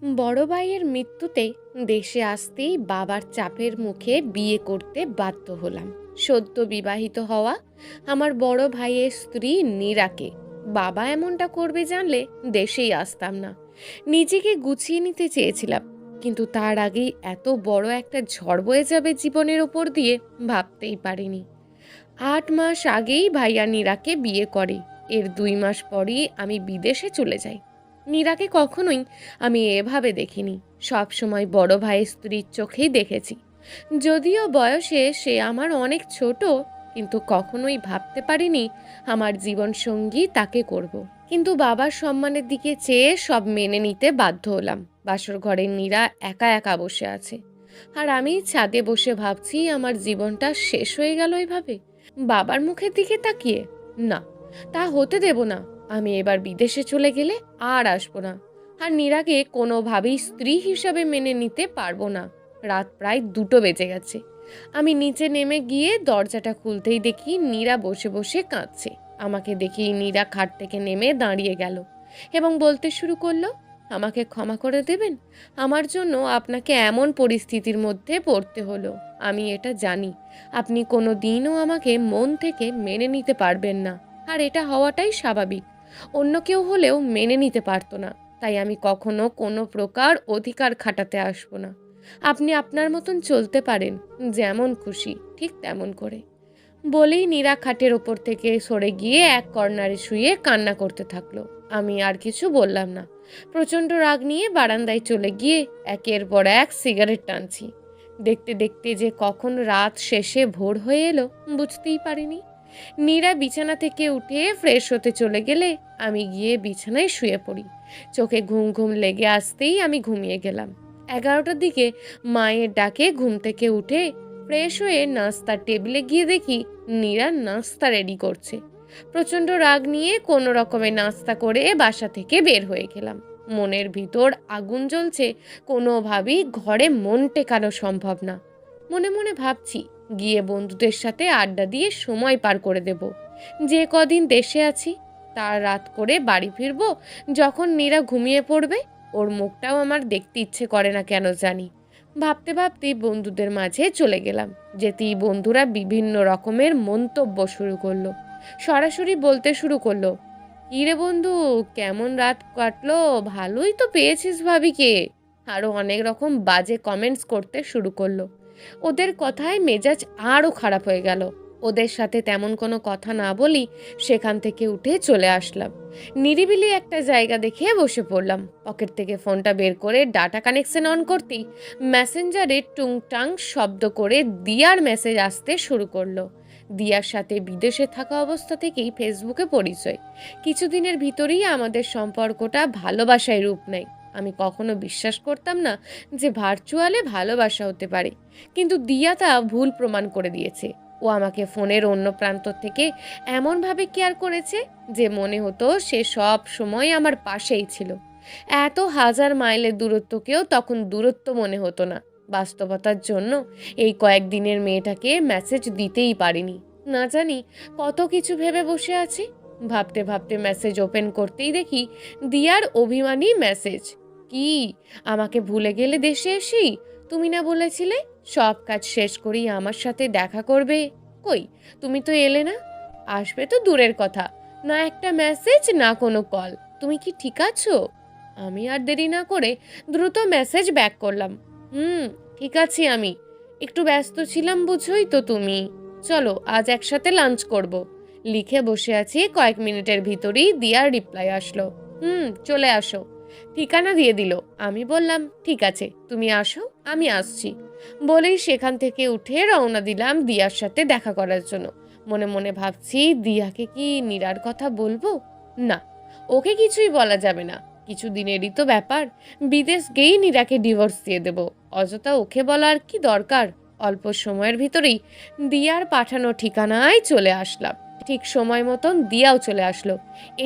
বড় ভাইয়ের মৃত্যুতে দেশে আসতেই বাবার চাপের মুখে বিয়ে করতে বাধ্য হলাম। সদ্য বিবাহিত হওয়া আমার বড় ভাইয়ের স্ত্রী নীরাকে বাবা এমনটা করবে জানলে দেশেই আসতাম না। নিজেকে গুছিয়ে নিতে চেয়েছিলাম, কিন্তু তার আগেই এত বড় একটা ঝড় বয়ে যাবে জীবনের ওপর দিয়ে ভাবতেই পারিনি। 8 মাস আগেই ভাইয়া নীরাকে বিয়ে করে। এর 2 মাস পরই আমি বিদেশে চলে যাই। নীরাকে কখনোই আমি এভাবে দেখিনি, সব সময় বড় ভাইয়ের স্ত্রীর চোখেই দেখেছি। যদিও বয়সে সে আমার অনেক ছোট, কিন্তু কখনোই ভাবতে পারিনি আমার জীবন সঙ্গী তাকে করব। কিন্তু বাবার সম্মানের দিকে চেয়ে সব মেনে নিতে বাধ্য হলাম। বাসর ঘরে নীরা একা একা বসে আছে, আর আমি ছাদে বসে ভাবছি আমার জীবনটা শেষ হয়ে গেল এভাবে বাবার মুখের দিকে তাকিয়ে। না, তা হতে দেব না। আমি এবার বিদেশে চলে গেলে আর আসবো না, আর নীরাকে কোনোভাবেই স্ত্রী হিসাবে মেনে নিতে পারবো না। রাত প্রায় 2টো বেজে গেছে। আমি নিচে নেমে গিয়ে দরজাটা খুলতেই দেখি নীরা বসে বসে কাঁদছে। আমাকে দেখেই নীরা খাট থেকে নেমে দাঁড়িয়ে গেল এবং বলতে শুরু করলো, আমাকে ক্ষমা করে দেবেন, আমার জন্য আপনাকে এমন পরিস্থিতির মধ্যে পড়তে হলো। আমি এটা জানি আপনি কোনো দিনও আমাকে মন থেকে মেনে নিতে পারবেন না, আর এটা হওয়াটাই স্বাভাবিক। অন্য কেউ হলেও মেনে নিতে পারতো না, তাই আমি কখনো কোনো প্রকার অধিকার খাটাতে আসবো না। আপনি আপনার মতন চলতে পারেন, যেমন খুশি ঠিক তেমন করে। বলেই নীরা খাটের ওপর থেকে সরে গিয়ে এক কর্নারে শুয়ে কান্না করতে থাকলো। আমি আর কিছু বললাম না। প্রচণ্ড রাগ নিয়ে বারান্দায় চলে গিয়ে একের পর এক সিগারেট টানছি। দেখতে দেখতে যে কখন রাত শেষে ভোর হয়ে এলো বুঝতেই পারিনি। নীরা বিছানা থেকে উঠে ফ্রেশ হতে চলে গেলে আমি গিয়ে বিছানায় শুয়ে পড়ি। চোখে ঘুম ঘুম লেগে আসতেই আমি ঘুমিয়ে গেলাম। 11টার দিকে মায়ের ডাকে ঘুম থেকে উঠে ফ্রেশ হয়ে নাস্তার টেবিলে গিয়ে দেখি নীরা নাস্তা রেডি করছে। প্রচণ্ড রাগ নিয়ে কোনো রকমে নাস্তা করে বাসা থেকে বের হয়ে গেলাম। মনের ভিতর আগুন জ্বলছে, কোনোভাবেই ঘরে মন টেকানো সম্ভব না। মনে মনে ভাবছি গিয়ে বন্ধুদের সাথে আড্ডা দিয়ে সময় পার করে দেব। যে কদিন দেশে আছি তার রাত করে বাড়ি ফিরবো যখন নীরা ঘুমিয়ে পড়বে। ওর মুখটাও আমার দেখতে ইচ্ছে করে না কেন জানি। ভাবতে ভাবতেই বন্ধুদের মাঝে চলে গেলাম। যেতেই বন্ধুরা বিভিন্ন রকমের মন্তব্য শুরু করলো। সরাসরি বলতে শুরু করলো, কি রে বন্ধু, কেমন রাত কাটলো, ভালোই তো পেয়েছিস ভাবিকে। আরো অনেক রকম বাজে কমেন্টস করতে শুরু করলো। ওদের কথায় মেজাজ আরও খারাপ হয়ে গেল। ওদের সাথে তেমন কোনো কথা না বলি সেখান থেকে উঠে চলে আসলাম। নিরিবিলি একটা জায়গা দেখে বসে পড়লাম। পকেট থেকে ফোনটা বের করে ডাটা কানেকশন অন করতেই মেসেঞ্জারে টুংটাং শব্দ করে দিয়ার মেসেজ আসতে শুরু করলো। দিয়ার সাথে বিদেশে থাকা অবস্থা থেকেই ফেসবুকে পরিচয়। কিছুদিনের ভিতরেই আমাদের সম্পর্কটা ভালোবাসায় রূপ নেয়। আমি কখনো বিশ্বাস করতাম না যে ভার্চুয়ালে ভালোবাসা হতে পারে, কিন্তু দিয়া তা ভুল প্রমাণ করে দিয়েছে। ও আমাকে ফোনের অন্য প্রান্ত থেকে এমনভাবে কেয়ার করেছে যে মনে হতো সে সব সময় আমার পাশেই ছিল। এত হাজার মাইলের দূরত্বকেও তখন দূরত্ব মনে হতো না। বাস্তবতার জন্য এই কয়েকদিনের মেয়েটাকে মেসেজ দিতেই পারিনি। না জানি কত কিছু ভেবে বসে আছি। ভাবতে ভাবতে মেসেজ ওপেন করতেই দেখি দিয়ার অভিমানী মেসেজ। কি, আমাকে ভুলে গেলে দেশে এসি? তুমি না বলেছিলে সব কাজ শেষ করেই আমার সাথে দেখা করবে? কই, তুমি তো এলে না। আসবে তো দূরের কথা, না একটা মেসেজ না কোনো কল। তুমি কি ঠিক আছো? আমি আর দেরি না করে দ্রুত মেসেজ ব্যাক করলাম। ঠিক আছি আমি, একটু ব্যস্ত ছিলাম বুঝোই তো তুমি। চলো আজ একসাথে লাঞ্চ করব। লিখে বসে আছি, কয়েক মিনিটের ভিতরেই দিয়ার রিপ্লাই আসলো, চলে আসো। ঠিকানা দিয়ে দিল। আমি বললাম ঠিক আছে, তুমি আসো, আমি আসছি। বলেই সেখান থেকে উঠে রওনা দিলাম দিয়ার সাথে দেখা করার জন্য। মনে মনে ভাবছি, দিয়াকে কি নীরার কথা বলবো? না, ওকে কিছুই বলা যাবে না। কিছুদিনেরই তো ব্যাপার। বিদেশ গিয়েই নীরাকে ডিভোর্স দিয়ে দেব। অযথা ওকে বলার কি দরকার? অল্প সময়ের ভিতরেই দিয়ার পাঠানো ঠিকানায় চলে আসলাম। ঠিক সময় মতন দিয়াও চলে আসলো।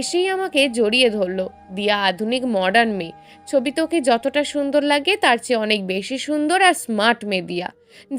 এসেই আমাকে জড়িয়ে ধরলো। দিয়া আধুনিক মডার্ন মেয়ে। ছবিতে ওকে যতটা সুন্দর লাগে তার চেয়ে অনেক বেশি সুন্দর আর স্মার্ট মেয়ে দিয়া।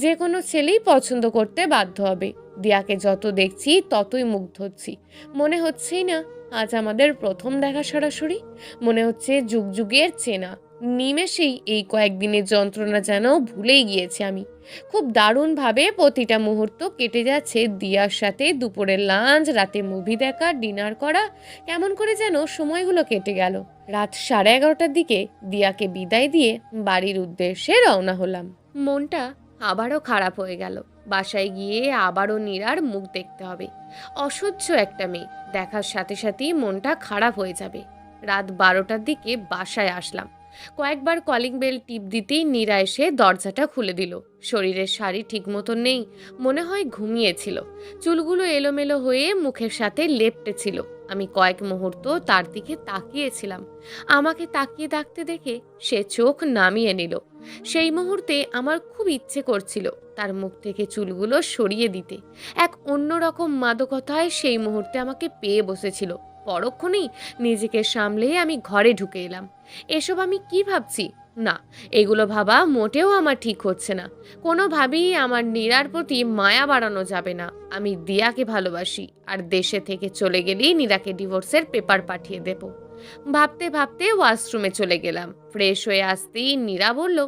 যে কোনো ছেলেই পছন্দ করতে বাধ্য হবে। দিয়াকে যত দেখছি ততই মুগ্ধ হচ্ছি। মনে হচ্ছেই না আজ আমাদের প্রথম দেখা সরাসরি। মনে হচ্ছে যুগ যুগের চেনা। নিমেষেই এই কয়েকদিনের যন্ত্রণা যেন ভুলেই গিয়েছি আমি। খুব দারুণভাবে প্রতিটা মুহূর্ত কেটে যাচ্ছে দিয়ার সাথে। দুপুরের লাঞ্চ, রাতে মুভি দেখা, ডিনার করা, কেমন করে যেন সময়গুলো কেটে গেল। রাত 11:30টার দিকে দিয়াকে বিদায় দিয়ে বাড়ির উদ্দেশ্যে রওনা হলাম। মনটা আবারও খারাপ হয়ে গেল। বাসায় গিয়ে আবারও নীরার মুখ দেখতে হবে। অসহ্য একটা মেয়ে, দেখার সাথে সাথেই মনটা খারাপ হয়ে যাবে। রাত 12টার দিকে বাসায় আসলাম। কয়েকবার কলিং বেল টিপ দিতেই নীরা এসে দরজাটা খুলে দিল। শরীরের শাড়ি ঠিক মতো নেই, মনে হয় ঘুমিয়েছিল। চুলগুলো এলোমেলো হয়ে মুখের সাথে লেপ্টে ছিল। আমি কয়েক মুহূর্ত তার দিকে তাকিয়েছিলাম। আমাকে তাকিয়ে থাকতে দেখে সে চোখ নামিয়ে নিল। সেই মুহূর্তে আমার খুব ইচ্ছে করছিল তার মুখ থেকে চুলগুলো সরিয়ে দিতে। এক অন্যরকম মাদকতায় সেই মুহূর্তে আমাকে পেয়ে বসেছিল। পরক্ষণেই নিজেকে সামলে আমি ঘরে ঢুকে এলাম। এসব আমি কি ভাবছি? না, এগুলো ভাবা মোটেও আমার ঠিক হচ্ছে না। কোনোভাবেই আমার নীরার প্রতি মায়া বাড়ানো যাবে না। আমি দিয়াকে ভালোবাসি, আর দেশে থেকে চলে গেলেই নীরাকে ডিভোর্সের পেপার পাঠিয়ে দেব। ভাবতে ভাবতে ওয়াশরুমে চলে গেলাম। ফ্রেশ হয়ে আসতেই নীরা বলল,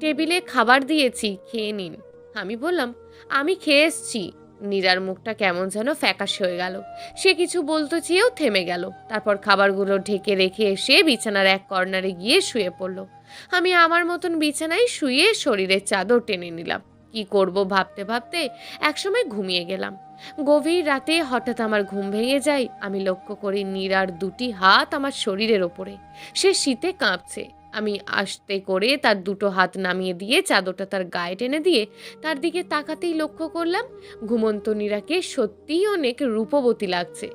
টেবিলে খাবার দিয়েছি, খেয়ে নিন। আমি বললাম, আমি খেয়ে এসছি। নীরার মুখটা কেমন যেন ফ্যাকাশে হয়ে গেল। সে কিছু বলতে চেয়েও থেমে গেল। তারপর খাবারগুলো ঢেকে রেখে এসে বিছানার এক কর্নারে গিয়ে শুয়ে পড়ল। আমি আমার মতন বিছানায় শুয়ে শরীরের চাদর টেনে নিলাম। কি করব ভাবতে ভাবতে একসময় ঘুমিয়ে গেলাম। গভীর রাতে হঠাৎ আমার ঘুম ভেঙে যায়। আমি লক্ষ্য করি নীরার দুটি হাত আমার শরীরের ওপরে। সে শীতে কাঁপছে। আমি আস্তে করে তার দুটো হাত নামিয়ে দিয়ে চাদরটা তার গায়ে টেনে দিয়ে তার দিকে তাকাতেই লক্ষ্য করলাম ঘুমন্ত নীরাকে সত্যিই অনেক রূপবতী লাগছে।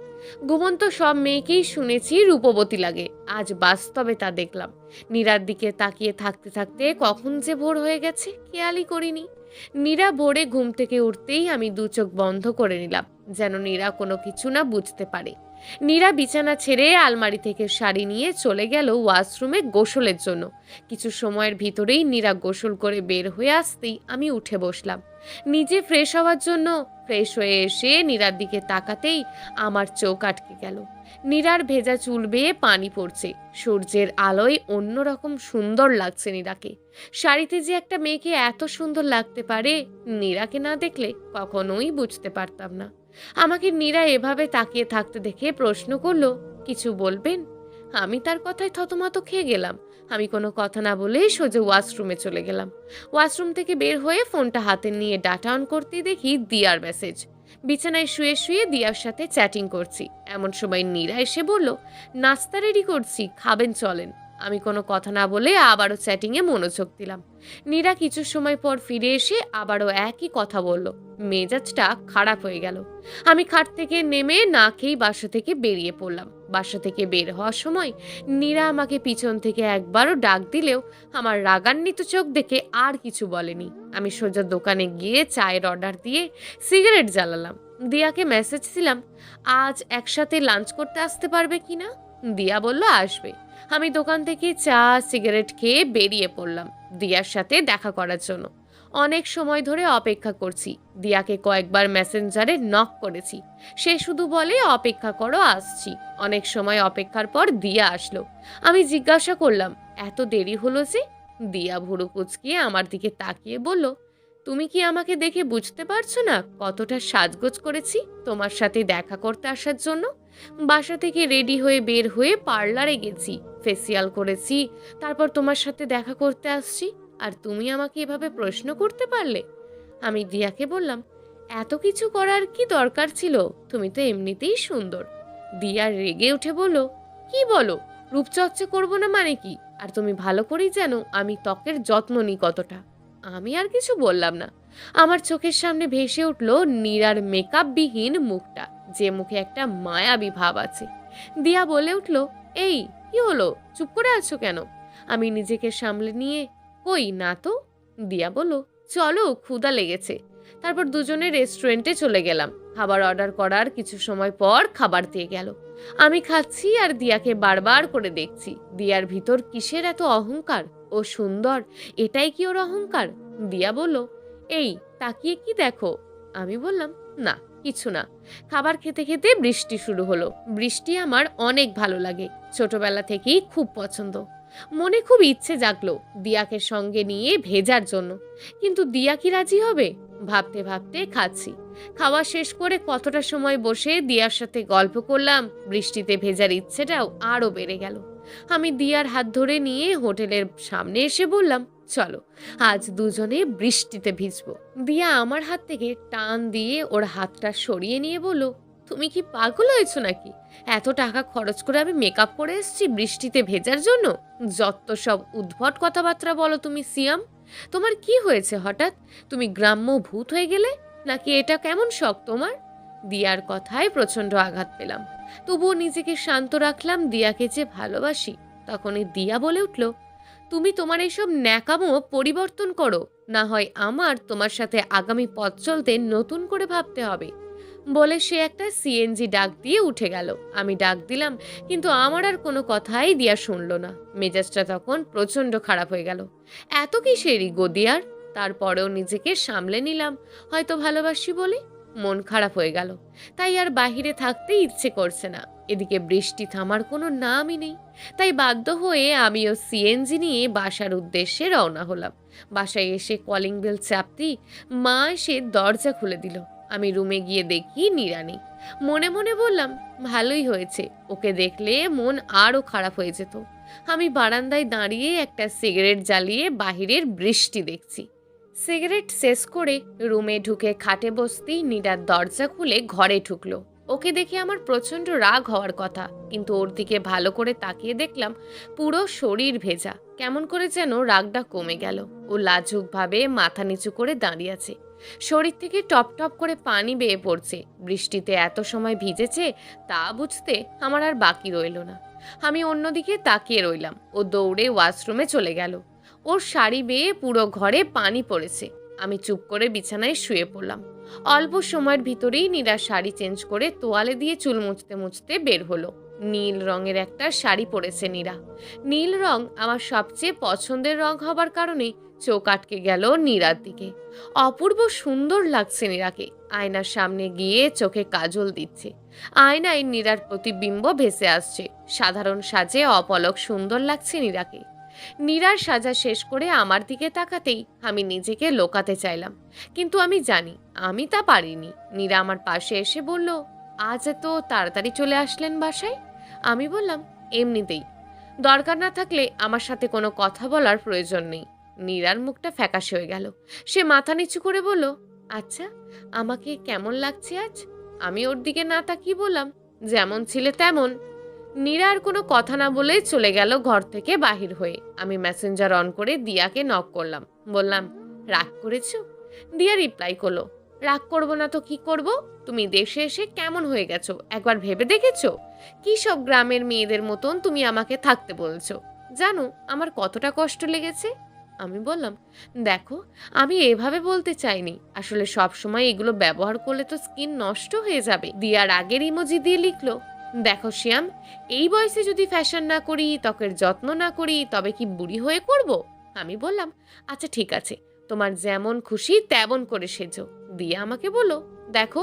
ঘুমন্ত সব মেয়েকেই শুনেছি রূপবতী লাগে, আজ বাস্তবে তা দেখলাম। নীরার দিকে তাকিয়ে থাকতে থাকতে কখন যে ভোর হয়ে গেছে খেয়ালই করিনি। নীরা ভোরে ঘুম থেকে উঠতেই আমি দু চোখ বন্ধ করে নিলাম, যেন নীরা কোনো কিছু না বুঝতে পারে। নীরা বিছানা ছেড়ে আলমারি থেকে শাড়ি নিয়ে চলে গেল ওয়াশরুমে গোসলের জন্য। কিছু সময়ের ভিতরেই নীরা গোসল করে বের হয়ে আসতেই আমি উঠে বসলাম নিজে ফ্রেশ হওয়ার জন্য। ফ্রেশ হয়ে এসে নীরার দিকে তাকাতেই আমার চোখ আটকে গেল। নীরার ভেজা চুল বেয়ে পানি পড়ছে। সূর্যের আলোয় অন্যরকম সুন্দর লাগছে নীরাকে। শাড়িতে যে একটা মেয়েকে এত সুন্দর লাগতে পারে, নীরাকে না দেখলে কখনোই বুঝতে পারতাম না। আমাকে নীরা এভাবে তাকিয়ে থাকতে দেখে প্রশ্ন করলো, কিছু বলবেন? আমি তার কথায় থতমত খেয়ে গেলাম। আমি কোনো কথা না বলে সোজা ওয়াশরুমে চলে গেলাম। ওয়াশরুম থেকে বের হয়ে ফোনটা হাতে নিয়ে ডাটা অন করতেই দেখি দিয়ার মেসেজ। বিছানায় শুয়ে শুয়ে দিয়ার সাথে চ্যাটিং করছি। এমন সময় নীরা এসে বলল, নাস্তা রেডি করছি, খাবেন চলেন। আমি কোনো কথা না বলে আবারও চ্যাটিংয়ে মনোযোগ দিলাম। নীরা কিছু সময় পর ফিরে এসে আবারও একই কথা বলল। মেজাজটা খারাপ হয়ে গেল। আমি খাট থেকে নেমে না খেয়েই বাসা থেকে বেরিয়ে পড়লাম। বাসা থেকে বের হওয়ার সময় নীরা আমাকে পিছন থেকে একবারও ডাক দিলেও আমার রাগান্বিত চোখ দেখে আর কিছু বলেনি। আমি সোজা দোকানে গিয়ে চায়ের অর্ডার দিয়ে সিগারেট জ্বালালাম। দিয়াকে মেসেজ দিলাম, আজ একসাথে লাঞ্চ করতে আসতে পারবে কিনা। দিয়া বলল আসবে। আমি দোকান থেকে চা সিগারেট খেয়ে বেরিয়ে পড়লাম দিয়ার সাথে দেখা করার জন্য। অনেক সময় ধরে অপেক্ষা করছি। দিয়াকে কয়েকবার মেসেঞ্জারে নক করেছি, সে শুধু বলে অপেক্ষা করো, আসছি। অনেক সময় অপেক্ষার পর দিয়া আসলো। আমি জিজ্ঞাসা করলাম, এত দেরি হলো যে? দিয়া ভুরু কুচকিয়ে আমার দিকে তাকিয়ে বলল, তুমি কি আমাকে দেখে বুঝতে পারছো না কতটা সাজগোজ করেছি তোমার সাথে দেখা করতে আসার জন্য? বাসা থেকে রেডি হয়ে বের হয়ে পার্লারে গেছি, ফেসিয়াল করেছি, তারপর তোমার সাথে দেখা করতে আসছি, আর তুমি আমাকে এভাবে প্রশ্ন করতে পারলে? আমি দিয়াকে বললাম, এত কিছু করার কি দরকার ছিল? তুমি তো এমনিতেই সুন্দর। দিয়া রেগে উঠে বলল, কি বলো? রূপচর্চা করবো না মানে কি? আর তুমি ভালো করেই জানো আমি ত্বকের যত্ন নিই কতটা। আমি আর কিছু বললাম না। আমার চোখের সামনে ভেসে উঠল নীরার মেকআপবিহীন মুখটা, যে মুখে একটা মায়াবী ভাব আছে। দিয়া বলে উঠল, এই কি হলো, চুপ করে আছো কেন? আমি নিজেকে সামলে নিয়ে, কই না তো। দিয়া বলল, চলো ক্ষুধা লেগেছে। তারপর দুজনে রেস্টুরেন্টে চলে গেলাম। খাবার অর্ডার করার কিছু সময় পর খাবার দিয়ে গেল। আমি খাচ্ছি আর দিয়াকে বারবার করে দেখছি। দিয়ার ভিতর কিসের এত অহংকার? ও সুন্দর, এটাই কি ওর অহংকার? দিয়া বলল, এই তাকিয়ে কি দেখো? আমি বললাম, না কিছু না। খাবার খেতে খেতে বৃষ্টি শুরু হলো। বৃষ্টি আমার অনেক ভালো লাগে, ছোটবেলা থেকেই খুব পছন্দ। মনে খুব ইচ্ছে জাগলো দিয়াকে সঙ্গে নিয়ে ভেজার জন্য, কিন্তু দিয়া কি রাজি হবে? ভাবতে ভাবতে খাচ্ছি। খাওয়া শেষ করে কতটা সময় বসে দিয়ার সাথে গল্প করলাম, বৃষ্টিতে ভেজার ইচ্ছেটাও আরো বেড়ে গেল। আমি দিয়ার হাত ধরে নিয়ে হোটেলের সামনে এসে বললাম, চলো আজ দুজনে বৃষ্টিতে ভিজবো। দিয়া আমার হাত থেকে টান দিয়ে ওর হাতটা সরিয়ে নিয়ে বলল, তুমি কি পাগল হয়েছো নাকি? এত টাকা খরচ করে আমি মেকআপ করে এসেছি বৃষ্টিতে ভেজার জন্য? যত সব উদ্ভট কথাবার্তা বলো তুমি সিয়াম। তোমার কি হয়েছে হঠাৎ? তুমি গ্রাম্য ভূত হয়ে গেলে নাকি? এটা কেমন শখ তোমার? দিয়ার কথায় প্রচন্ড আঘাত পেলাম, তবুও নিজেকে শান্ত রাখলাম। দিয়াকে যে ভালোবাসি। তখনই দিয়া বলে উঠল, তুমি তোমার এইসব ন্যাকামো পরিবর্তন করো, না হয় আমার তোমার সাথে আগামী পথ চলতে নতুন করে ভাবতে হবে। বলে সে একটা সিএনজি ডাক দিয়ে উঠে গেল। আমি ডাক দিলাম, কিন্তু আমার আর কোনো কথাই দিয়া শুনলো না। মেজাজটা তখন প্রচন্ড খারাপ হয়ে গেল। এত কিসেরই গদিয়ার? তারপরেও নিজেকে সামলে নিলাম, হয়তো ভালোবাসি বলে। মন খারাপ হয়ে গেল, তাই আর বাহিরে থাকতে ইচ্ছে করছে না। এদিকে বৃষ্টি থামার কোনো নামই নেই। তাই বাধ্য হয়ে আমিও সিএনজি নিয়ে বাসার উদ্দেশ্যে রওনা হলাম। বাসায় এসে কলিং বেল চাপতেই মা এসে দরজা খুলে দিল। আমি রুমে গিয়ে দেখি নীরা নেই। মনে মনে বললাম, ভালোই হয়েছে, ওকে দেখলে মন আরও খারাপ হয়ে যেত। আমি বারান্দায় দাঁড়িয়ে একটা সিগারেট জ্বালিয়ে বাহিরের বৃষ্টি দেখছি। সিগারেট শেষ করে রুমে ঢুকে খাটে বসতেই নীরার দরজা খুলে ঘরে ঢুকলো। ওকে দেখে আমার প্রচন্ড রাগ হওয়ার কথা, কিন্তু ওর দিকে ভালো করে তাকিয়ে দেখলাম পুরো শরীর ভেজা। কেমন করে যেন রাগটা কমে গেল। ও লাজুকভাবে মাথা নিচু করে দাঁড়িয়ে আছে। শরীর থেকে টপ টপ করে পানি বেয়ে পড়ছে। বৃষ্টিতে এত সময় ভিজেছে তা বুঝতে আমার আর বাকি রইল না। আমি অন্যদিকে তাকিয়ে রইলাম। ও দৌড়ে ওয়াশরুমে চলে গেল। ওর শাড়ি বেয়ে পুরো ঘরে পানি পড়েছে। আমি চুপ করে বিছানায় শুয়ে পড়লাম। অল্প সময়ের ভিতরেই নীরা শাড়ি চেঞ্জ করে তোয়ালে দিয়ে চুল মুছতে মুছতে বের হলো। নীল রঙের একটা শাড়ি পরেছে নীরা। নীল রং আমার সবচেয়ে পছন্দের রং হবার কারণে চোখ আটকে গেল নীরার দিকে। অপূর্ব সুন্দর লাগছে নীরাকে। আয়নার সামনে গিয়ে চোখে কাজল দিচ্ছে। আয়নায় নীরার প্রতিবিম্ব ভেসে আসছে। সাধারণ সাজে অপলক সুন্দর লাগছে নীরাকে। নীরার সাজা শেষ করে আমার দিকে তাকাতেই আমি নিজেকে লোকাতে চাইলাম, কিন্তু আমি জানি আমি তা পারিনি। নীরা আমার পাশে এসে বলল, আজ এত তাড়াতাড়ি চলে আসলেন বাসায়? আমি বললাম, এমনিতেই। দরকার না থাকলে আমার সাথে কোনো কথা বলার প্রয়োজন নেই। নীরার মুখটা ফ্যাকাশে হয়ে গেল। সে মাথা নিচু করে বলল, আচ্ছা আমাকে কেমন লাগছে আজ? আমি ওর দিকে না তাকিয়ে বললাম, যেমন ছিলে তেমন। নীরা আর কোনো কথা না বলে চলে গেল ঘর থেকে বাহির হয়ে। আমি মেসেঞ্জার অন করে দিয়াকে নক করলাম। বললাম, রাগ করেছো? দিয়া রিপ্লাই করলো, রাগ করব না তো কি করব? তুমি দেশে এসে কেমন হয়ে গেছো একবার ভেবে দেখেছো? কি সব গ্রামের মেয়েদের মতন তুমি আমাকে থাকতে বলছো? জানো আমার কতটা কষ্ট লেগেছে? আমি বললাম, দেখো আমি এভাবে বলতে চাইনি, আসলে সব সময় এগুলো ব্যবহার করলে তো স্কিন নষ্ট হয়ে যাবে। দিয়া রাগের ইমোজি দিয়ে লিখলো, দেখো শ্যাম, এই বয়সে যদি ফ্যাশন না করি, ত্বকের যত্ন না করি, তবে কি বুড়ি হয়ে করব? আমি বললাম, আচ্ছা ঠিক আছে, তোমার যেমন খুশি তেমন করে সেজো। দিয়ে আমাকে বলো, দেখো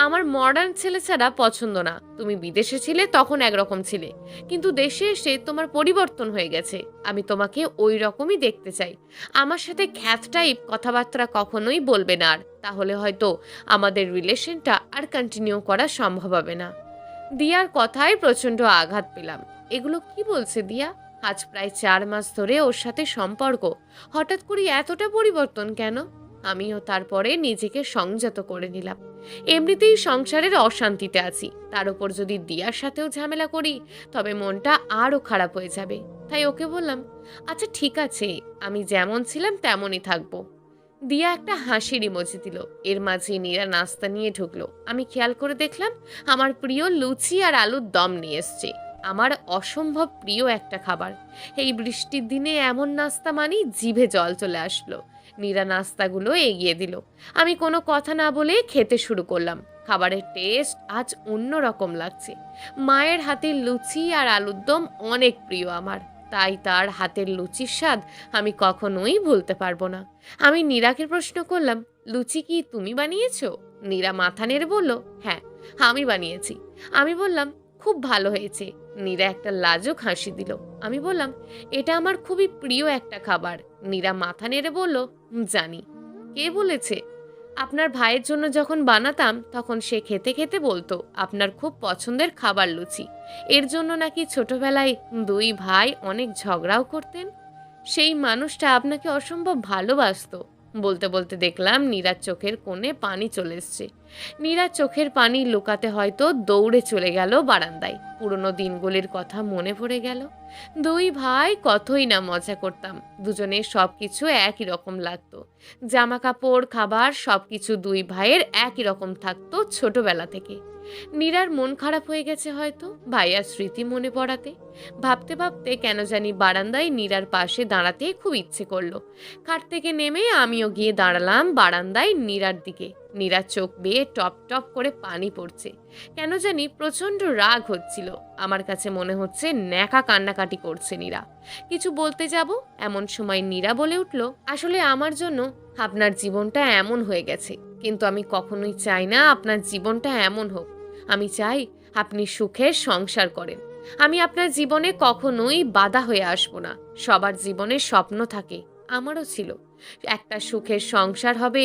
আমার মডার্ন ছেলে ছাড়া পছন্দ না। তুমি বিদেশে ছিলে তখন একরকম ছিলে, কিন্তু দেশে এসে তোমার পরিবর্তন হয়ে গেছে। আমি তোমাকে ওই রকমই দেখতে চাই। আমার সাথে খ্যাত টাইপ কথাবার্তা কখনোই বলবে না আর, তাহলে হয়তো আমাদের রিলেশনটা আর কন্টিনিউ করা সম্ভব হবে না। দিয়ার কথায় প্রচন্ড আঘাত পেলাম। এগুলো কি বলছে দিয়া? আজ প্রায় 4 মাস ধরে ওর সাথে সম্পর্ক, হঠাৎ করে এতটা পরিবর্তন কেন? আমিও তারপরে নিজেকে সংযত করে নিলাম। এমনিতেই সংসারের অশান্তিতে আছি, তার উপর যদি দিয়ার সাথেও ঝামেলা করি তবে মনটা আরও খারাপ হয়ে যাবে। তাই ওকে বললাম, আচ্ছা ঠিক আছে, আমি যেমন ছিলাম তেমনই থাকবো। দিয়া একটা হাসির ইমোজি দিল। এর মাঝে নীরা নাস্তা নিয়ে ঢুকলো। আমি খেয়াল করে দেখলাম আমার প্রিয় লুচি আর আলুর দম নিয়ে এসছে। আমার অসম্ভব প্রিয় একটা খাবার। এই বৃষ্টির দিনে এমন নাস্তা মানি জিভে জল চলে আসলো। নীরা নাস্তাগুলো এগিয়ে দিল। আমি কোনো কথা না বলে খেতে শুরু করলাম। খাবারের টেস্ট আজ অন্য রকম লাগছে। মায়ের হাতের লুচি আর আলুর দম অনেক প্রিয় আমার, তাই তার হাতের লুচির স্বাদ আমি কখনোই ভুলতে পারবো না। আমি নীরাকে প্রশ্ন করলাম, লুচি কি তুমি বানিয়েছো? নীরা মাথা নেড়ে বলল, হ্যাঁ আমি বানিয়েছি। আমি বললাম, খুব ভালো হয়েছে। নীরা একটা লাজুক হাসি দিল। আমি বললাম, এটা আমার খুবই প্রিয় একটা খাবার। নীরা মাথা নেড়ে বলল, জানি। কে বলেছে? আপনার ভাইয়ের জন্য যখন বানাতাম তখন সে খেতে খেতে বলতো আপনার খুব পছন্দের খাবার লুচি। এর জন্য নাকি ছোটবেলায় দুই ভাই অনেক ঝগড়াও করতেন। সেই মানুষটা আপনাকে অসম্ভব ভালোবাসতো। বলতে বলতে দেখলাম নীরার চোখের কোণে পানি চলে এসছে। নীরার চোখের পানি লুকাতে হয়তো দৌড়ে চলে গেল বারান্দায়। পুরনো দিনগুলির কথা মনে পড়ে গেল। দুই ভাই কতই না মজা করতাম। দুজনের সব কিছু একই রকম লাগতো। জামা কাপড়, খাবার সবকিছু দুই ভাইয়ের একই রকম থাকতো ছোটবেলা থেকে। নীরার মন খারাপ হয়ে গেছে হয়তো ভাইয়ার স্মৃতি মনে পড়াতে। ভাবতে ভাবতে কেন জানি বারান্দায় নীরার পাশে দাঁড়াতে খুব ইচ্ছে করলো। খাট থেকে নেমে আমিও গিয়ে দাঁড়ালাম বারান্দায় নীরার দিকে। নীরার চোখ বেয়ে টপ টপ করে পানি পড়ছে। কেন জানি প্রচন্ড রাগ হচ্ছিল। আমার কাছে মনে হচ্ছে ন্যাকা কান্নাকাটি করছে নীরা। কিছু বলতে যাব, এমন সময় নীরা বলে উঠল, আসলে আমার জন্য আপনার জীবনটা এমন হয়ে গেছে, কিন্তু আমি কখনোই চাই না আপনার জীবনটা এমন হোক। আমি চাই আপনি সুখের সংসার করেন। আমি আপনার জীবনে কখনোই বাধা হয়ে আসব না। সবার জীবনে স্বপ্ন থাকে, আমারও ছিল। একটা সুখের সংসার হবে,